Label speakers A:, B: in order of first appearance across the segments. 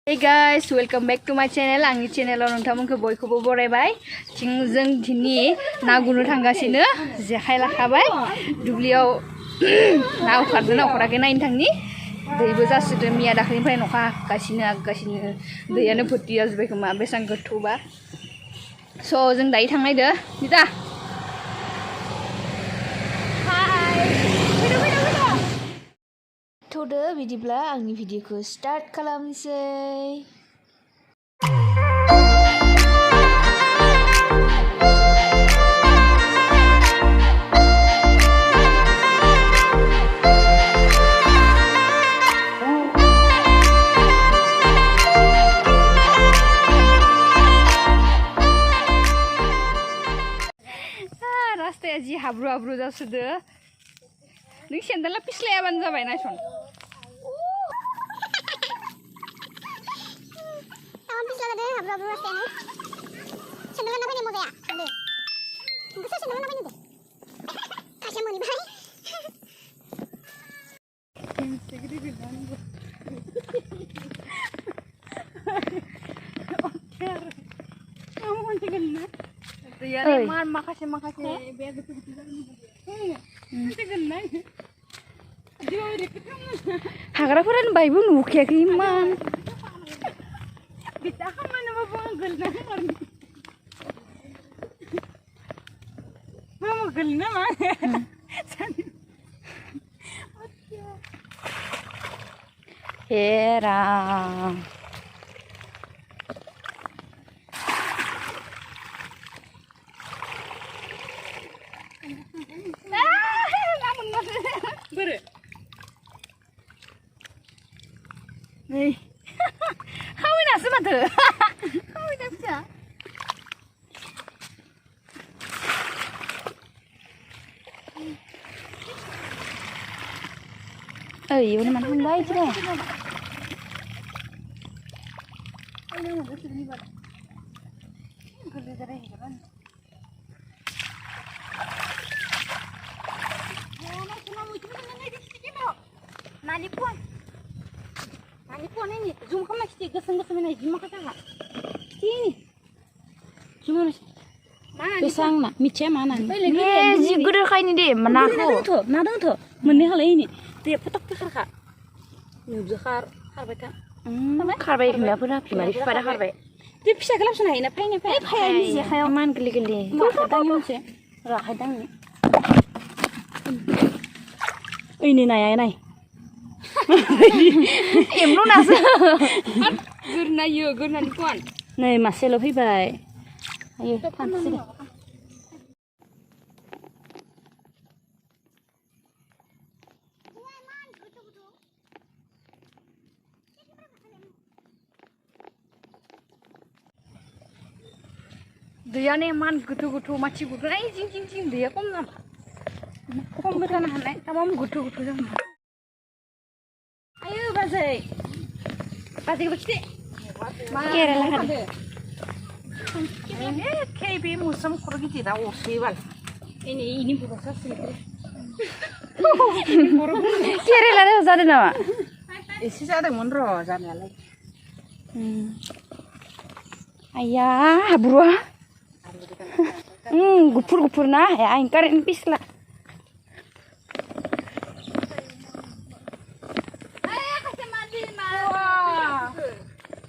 A: Hey guys, welcome back to my channel. Angni channel nontonमोनखौ बयखौबो बरायबाय। जों दिनै ना गुरनो थांगासिनो जेखाय लाखाबाय दुब्लियाव ना अखारदों ना अखाराखै नायनो थांनि दैबो जासोदो मिया दाखलिनिफ्राय अखा हागासिनो दैयानो भर्ति जाजोब्बाय खोमा बेसां गोथौबा स' जों दायो थांनायदो निता थ'दो बिदिब्ला आंनि भिडिअखौ स्टार्ट खालामनोसै। रास्ताया जि हाब्रु जासोदो नों सेन्देला पिस्लायाबानो जाबाय नायसन माखासे हाग्राफोरानो बायबो नुखायाखै इमान Hera Nih, kawin nasi mata, kawin nasi ya. Iya, ini mana baik sih deh. Ini mau bersih nih bang. Kerja dari kan. Nalipun ini zoom kamu sih geseng ini zoom kata nggak sini zoom mana pisang nak mice mana nih ji gede kayak ini deh mana tuh mana hal ini dia petok kak nyubzakar karbeka karbek nggak pernah primari pada karbek dia bisa kelap sana ini apa ini sih kayak man geli kadang sih kadang ini naya Emlo nasa. Gurnw kuan. Nih masih lebih baik. Ayo, sini. Dia nih man gutu maci gutu. Jing dia kom nama. Kom beran hanai. Tamam gutu sama. Ayo bazai kecil. Kira lah kan. Ini KB musim kurang tidak usibal. Ini proses sih. Kira lah ada jadi nama. Isi ada munro jadi lagi. Ayah buruah. Gupur nah ya ingkar ini pislah.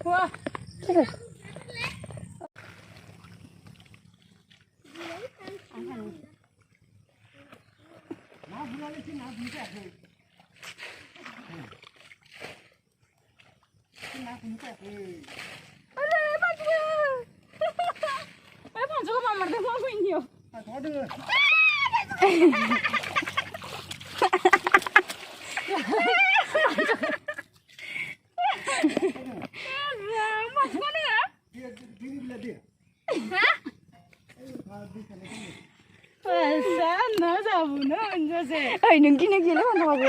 A: Wah, terus. Ay, gini mana apa?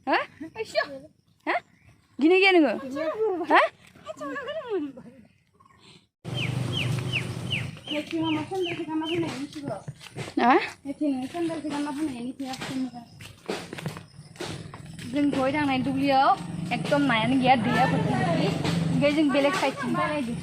A: Hah? Hah? Gini nggak? Hah? जों दहाय थांनाय दुब्लियाव एकदम नायानो गैया दैया फुरथि ओमफ्राय जों बेलेग साइडथिं बानायदों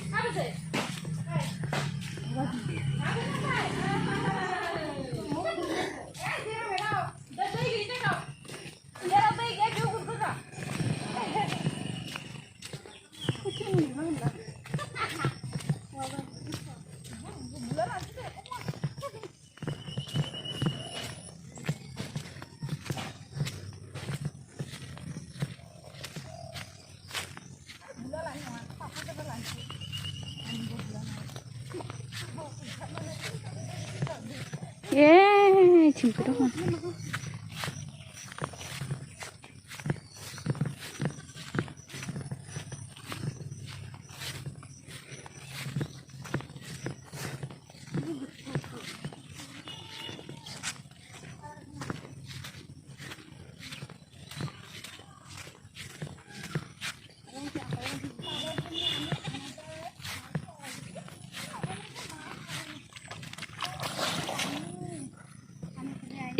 A: Jemput dong.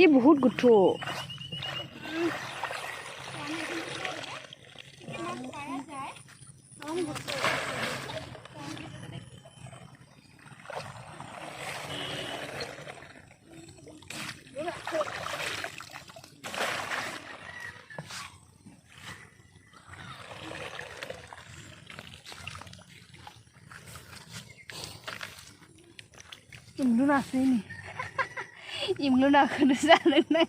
A: ये बहुत गुट्ठो Imlu nasi ini. Imlu nak kena sana ni.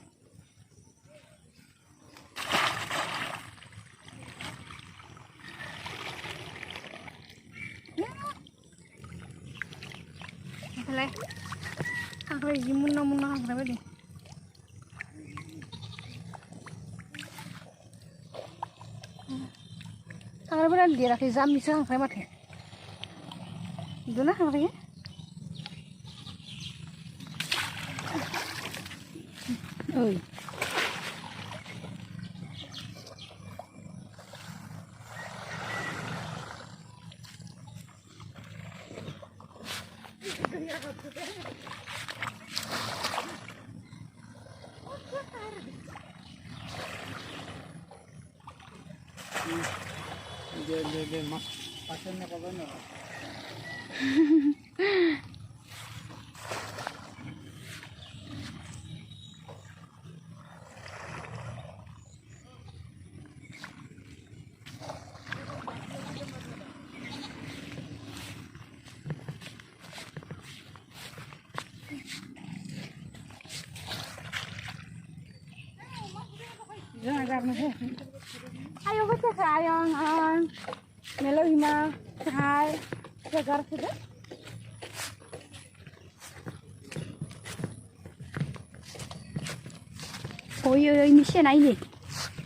A: Apa? Khakhlary gimana khakhlary ni? Khakhlary beran dia lagi jam bisa khakhlary mati. Itu nak khakhlary? Oi. Dia mas pasangnya apa ni? Jangan agak macam. Ayo kita sayang, melo hima, hai, segar sudah. Oh iya ini siapa ini?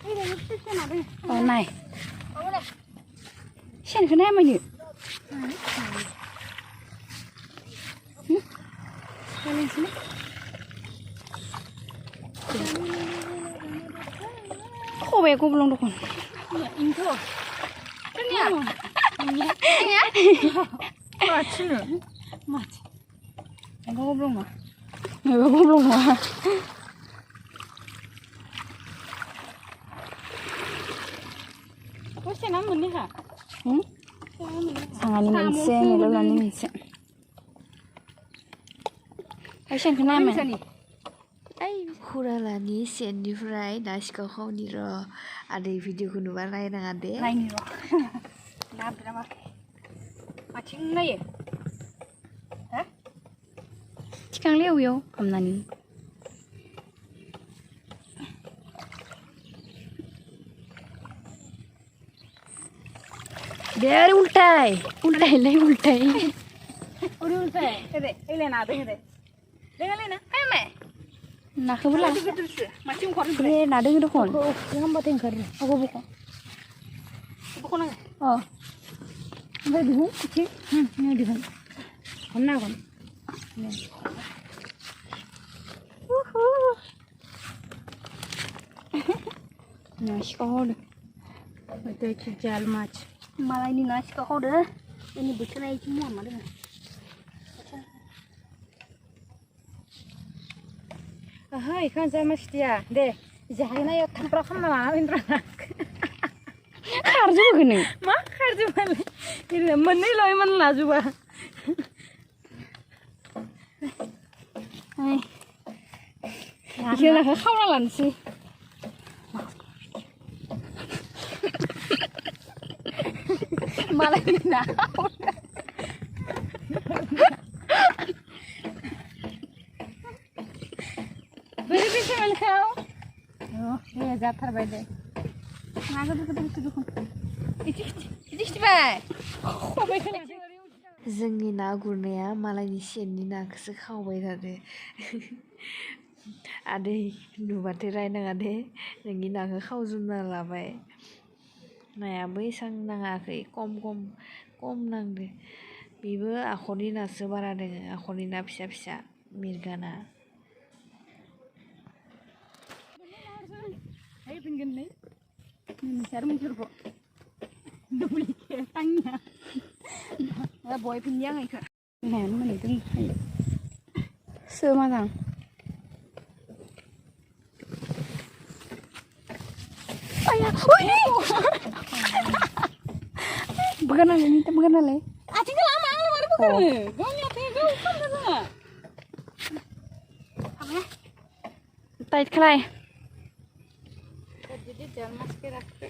A: Ini siapa ni? Oh naik. Siapa kenapa ni? Kalian sini? Kau bego belum dukun? Itu. Ini apa? Ini. Macam ni. Macam. Bego belum mah? Bego belum mah? Kau siapa nama ni ha? Sangat ni mencen, ni lalu ni mencen. Kau siapa nama? Khuralani sendifrai naskah kau ni ro ada video kuno balai nang ade. Lain ro. Nama berapa? Macam mana ye? Hah? Cikang leu yo, kamnani. Dia ultai, leh ultai. Uri ultai. Hede, ile na de hede. Dengar le na, ayo me. Nak kebelah. Macam kau ni. Nada gitu kon. Jangan buat yang kering. Aku buka. Buka nak? Oh. Ada dihun kecil. Ni dihun. Mana kon? Ni. Nasi kau dah. Itu jal mac. Malah ini nasi kau dah. Ini bukan air semua mana? Hai, kan saya mesti ya. Deh, jangan ayo tampar sama lah, Indra. खारजोबो नों मा खारजोबालाय ओरैनो मोननैल' इमान लाजोबा इखौ नाखौ खावना लानोसै मालायनि ना बोरै बेसे मोनखौ दे जाथारबाय दे ना गोदोर गोदोर दुखु इदि खिथिबाय खबाय खोनायाखै
B: जोंनि ना गुरनाया मालायनि सेननि नाखौसो खावबाय थादो आदै नुबाथाय रायनाङा दे नोंनि नाखौ खावजोबना लाबाय नायाबो एसां नाङाखै खम नांदो बेबो आखरनि नासो बारा दोङो आखरनि ना फिसा फिसा मिरगा ना
A: फैफिनगोनलै नोंसोर मोनफोरखौ दुब्लिके आंनिया बय फिनदि आं इखौ नायानो माने दंखायो सो मोजां आया बोगारनालाय आथिंखौ लामा आंलाय मानो बोगारनो गावनि आथिंखौ खालामना जोङो टाइट खालाय jadi jangan mas kira-kira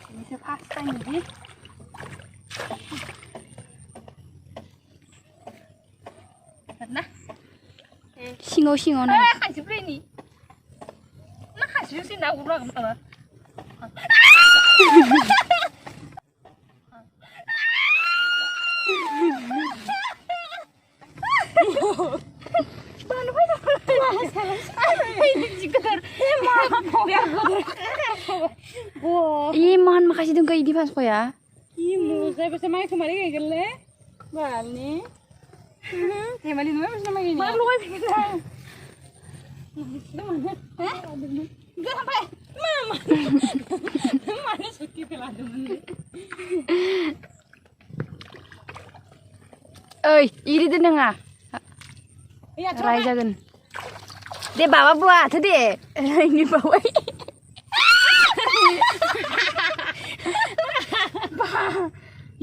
A: ini sepasang ini karena singo nih kasih ini nah kasih sih nak ulang apa Iman makasih dong ke Idi pas ya. Imu saya bisa main kemarin kayak gele. Bali. Kembali dulu bisa main ini. Malu kan kita. Mana? Hah? Enggak sampai. Mama. Mana sakit lah temen. Oi, Idi deneng ah. Iya, coba. Rajakan. Dia bawa buat tadi. Ini bawa.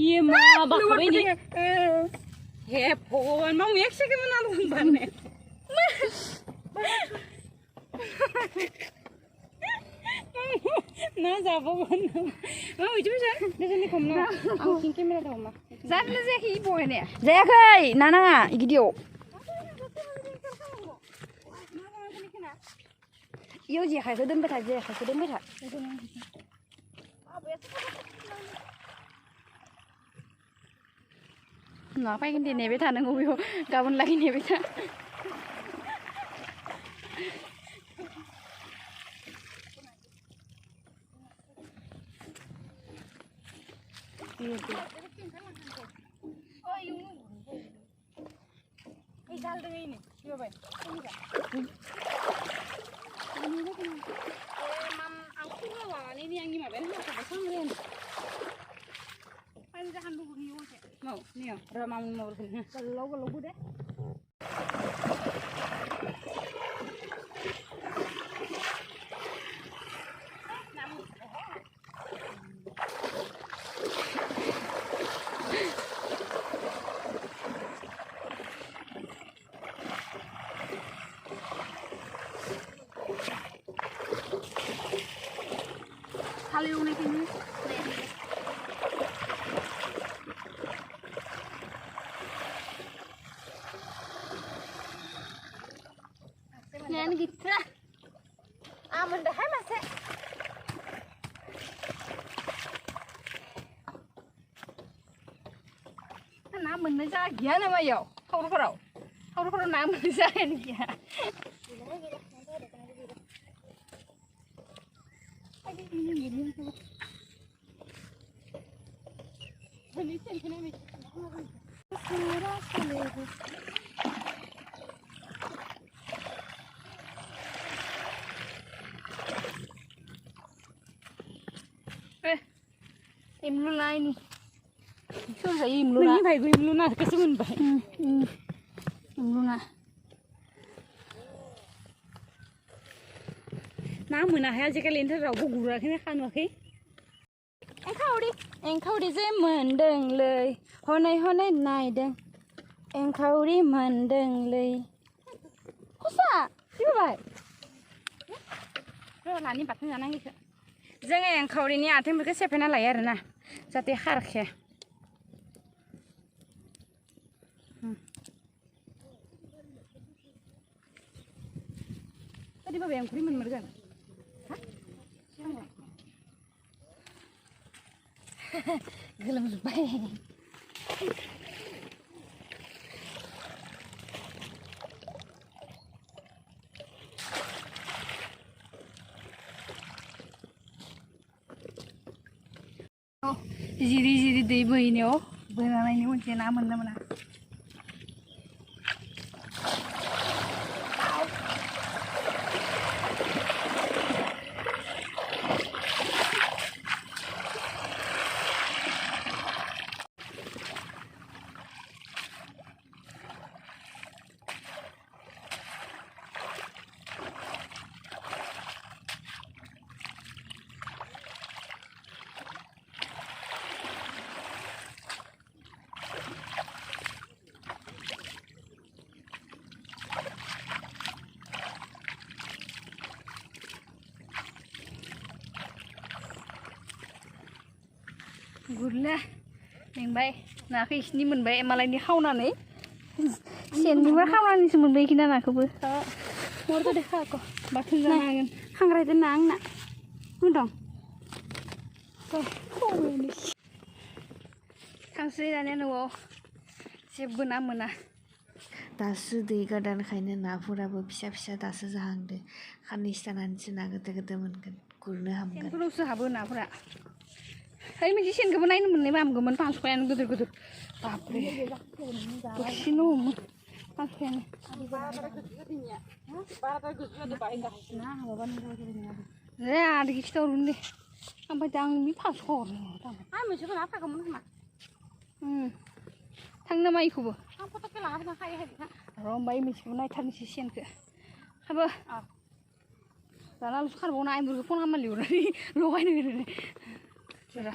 A: Iya mah bawa ini. Heboh, mau ya sih kemana tuh banget. Nah, siapa pun. Mau itu bisa. Bisa nih kamu. Aku tinggi mana tahu mah. Zaman saya ibu ini. Saya kai, nana, igidio. Yêu gì phải cứ đứng bên thạch, phải cứ đứng bên thạch. Nó phải cái này bên thạch nó ngồi cả bên lại này bên thạch. Cái dal đây này, chưa vậy? Mam, aku nggak ini yang gimana? Ini apa pesangren? Ayo jangan dulu nih, oke? Mau, nih ya, udah mau begini. Kalau deh. Kali unik ini. Nyan gitu. Mendah mas. Nah, mình ra ghé này mà yêu. Không có đâu. Không có nào mình ra này ghé. Im lu lai ni. Sao phải im lu na? Mình phải im lu na cái số mình phải. Im lu na. ना मोनाखै आजिखालि रावबो गुराखैनो खानुवाखै एंखावरि जे मोनदोंलै हनै हनै नायदों एंखावरि मोनदोंलै खसा फैबाय नानि बाथोन जानांगौखौ जोङो एंखावरिनि आथिंफोरखौ सेफायना लायो आरोना जाहाथे खारखाया ओरैबाबो एंखावरि मोनगोन गोलोमजोब्बाय जिरि जिरि दै बोहैनायाव बोनानैनो मोनसे ना मोननो मोना गुरला मेंबाय नाखौ इसिनि मोनबाय मालायनि खावनानै सेननिबो खावनानैसो मोनबाय इखिना नाखौबो मरथ' देखा आक' बाथोन जानो हागोन खांख्रायदो ना आंना मोनदं थांसै दानिया न'आव जेबो ना मोना
B: दासो दै गोदानखायनो नाफोराबो फिसा फिसा दासो जाहांदो खाननैसो थानानैसो ना गोदोर गोदोर मोनगोन गुरनो हामगोन
A: सेनफोरावसो हाबो नाफोरा ओइ मोनसे सेनखौबो नायनो मोननायबा हामगौमोन पांसखायानो गोदोर गोदोर बापरे दसेनो हमो पांसखायानो दे आदैखौ खिथाहरगोन दे ओमफ्राय दा आं बे पांसखौ हरनो आं मोनसेबो ना थागौमोन खोमा थांनो नामा इखौबो आं फट'खौ लाना खायो र' होमबा मोनसेखौबो नायथारनोसै सेनखौ हाबो दानाल'सो खारबावना आइमोरखौ फन खालामना लिंहरनानै लगायनो होनो जरा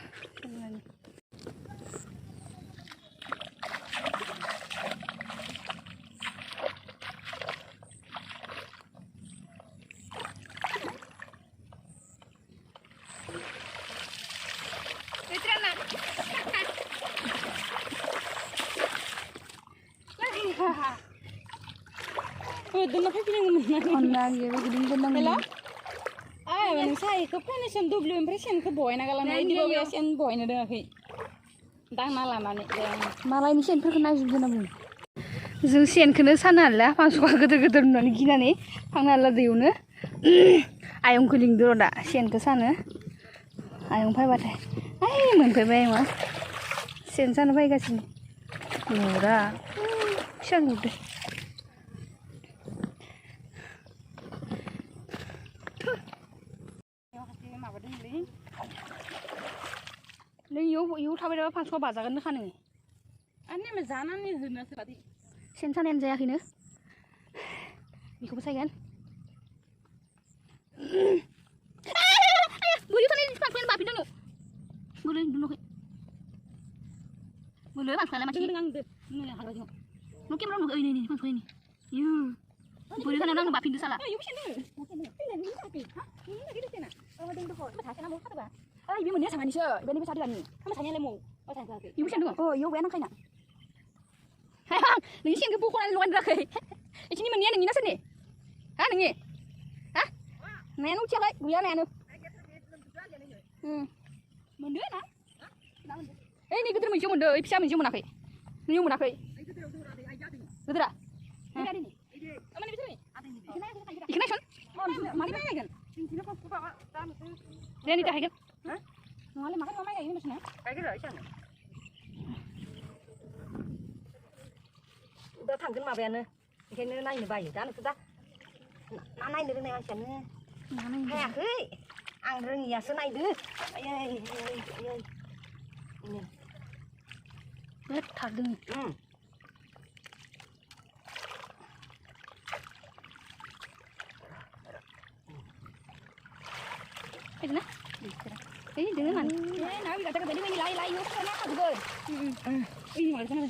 A: दोनना फैफिनांगौमोन ना गिदिं दोननांगौमोन सायखौ फैनाय सेन दुब्लि ओमफ्राय सेनखौ बहायना गालांनाय दिबाबो सेन बहायनो रोङाखै दांना लानानै मालायनि सेनफोरखौ नायजोबदों जों सेनखौनो सानो आरोना पांसखा गोदोर गोदोर होननानै गिनानै थांनो हाला दैयावनो आयंखौ लिंदो र' दा सेनखौ सानो आयं फैबाथाय ओइ मोनफैबाय आयंआ सेन सानो फैगासिनो नुरा फिसा नुदो नों इयाव थाबाय थाबा पांसखा बाजागोन खानो आंनि जानानै होनो सोलादि सेन सानायानो जायाखैनो बेखौबो सायगोन बोरै थानाय पांसखायानो बाफिनदों बोरै उन्दुनोखै बोरै पांसखायालाय मानसि आंदो नों केमेरा नुखै नै पांसखायनि इयो बोरै थानायाव आंनो बाफिनदो साला ओइ बे मोननैया थाङानिसो बेनि बे सादिलानि खामा थानायालाय मौ इबो सेन दङ इयाव गैया नांखायना नोंनि सेनखौ बख'नानै लगायनो रोङाखै इखिनि मोननैया नोंनि ना सोरनि हा नोंनि हा नायानो उथियाखै गैया नायानो मोनदो ना ओइ नै गिदिर मोनसेयाव मोनदो ओइ फिसा मोनसेयाव मोनाखै नोंनियाव मोनाखै गिदिरा इखौ नायसन मारै माइ गायगोन दे नै दाहायगोन नङालै माखै माइ गायगोन होनबासो गायगोन र' इसानो दा थांगोन माबायानो बेखायनो नायनो बायो दा नोंसोर दा ना नायनो रोंनाय मानसियानो हायाखै आं रोङियासो नायदो आयै बिराद थारदों Ini nah. Ini dengan. Nah, kita kata tadi main lai yuk sana juga. Ini malah sana.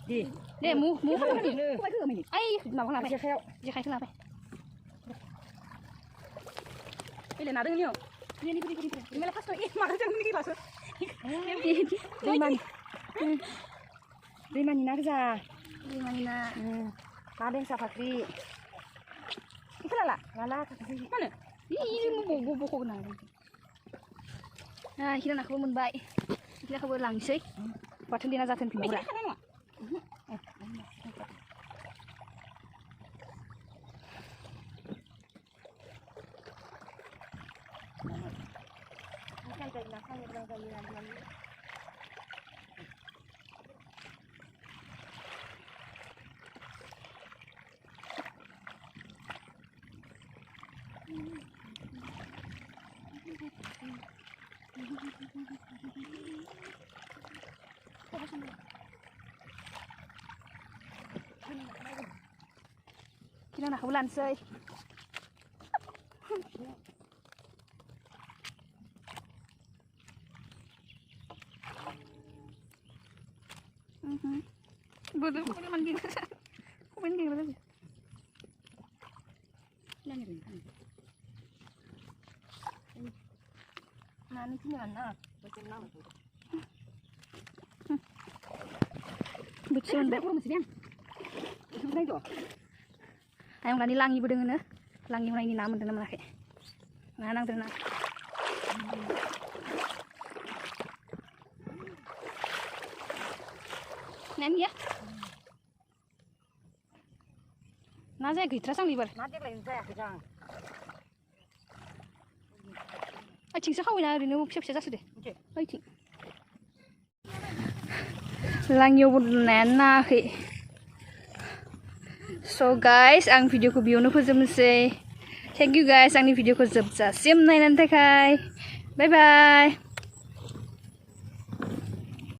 A: Deh, mu apa ni? Kau itu main. Ai, mau kenapa? Dia kai kenapa? Ini nak dengar ni. Ini. Ini malah pas tu. Malah jangan ni pas. Di mana nak za? Di mana? Ada yang Khakhlary. Itu lala. Mana? Ini mau buku kena. Nah, kita nak kamu baik. Kita kamu langsung. Patut dia nak jatuh pinggir. Kita nak bulan say. Boleh mandi ke? Kau mandi ke lagi? Nah, ni sini mana? Betul. Ayam kan dilangi budeng na, langi mana ini nama dengan mana ke? Nang terna. Nen ya? Nasi kita sang liber.
C: Nasi lain saya kerjang.
A: Cing sekau ina rini mau siap-siap sudah. Oi cing. Langi budeng na ke. So guys, ang video ko biyo fojognोसै. Thank you guys, angni video ko जोबजासिम नायनायनि थाखाय. Bye bye.